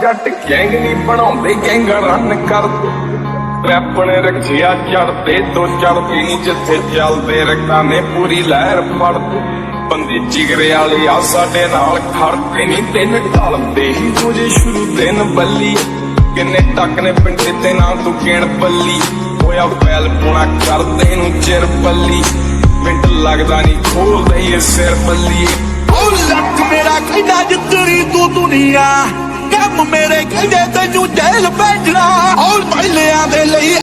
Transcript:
ਜੱਟ ਗੈਂਗ ਨਹੀਂ ਬਣਾਉਂਦੇ ਗੈਂਗ ਰਨ ਕਰਦੇ ਰੈਪ ਨੇ ਰੱਖਿਆ ਚੜਦੇ ਤੋਂ ਚੜਦੀ ਨੀ ਜਿੱਥੇ ਚੱਲਦੇ ਰਕਾਂ ਨੇ ਪੂਰੀ ਲਹਿਰ ਫੜਦੇ ਬੰਦੇ ਜਿਗਰੇ ਵਾਲੇ ਆ ਸਾਡੇ ਨਾਲ ਖੜਦੇ ਨੀ ਤਿੰਨ ਢਲਦੇ ਹੀ ਤੁਝੇ ਸ਼ੁਰੂ ਦਿਨ ਬੱਲੀ ਕਿੰਨੇ ਟੱਕ ਨੇ ਪਿੰਡ ਤੇ ਨਾ ਤੂੰ ਗਿਣ ਬੱਲੀ ਹੋਇਆ ਵੈਲ ਪੁਣਾ ਕਰਦੇ ਨੂੰ ਚਿਰ ਬੱਲੀ ਮਿੰਟ ਲੱਗਦਾ ਨੀ ਖੋਲਦੇ ਇਹ ਸਿਰ ਬੱਲੀ ਉਹ ਲੱਖ ਮੇਰਾ ਕਹਿੰਦਾ ਜਿੱਤਰੀ ਤੂੰ ਦੁਨੀਆ ਕੰਮ ਮੇਰੇ ਕਹਿੰਦੇ ਤੈਨੂੰ ਜੇਲ੍ਹ ਭੇਜਣਾ ਔਰ ਪਹਿਲਿਆਂ ਦੇ ਲਈ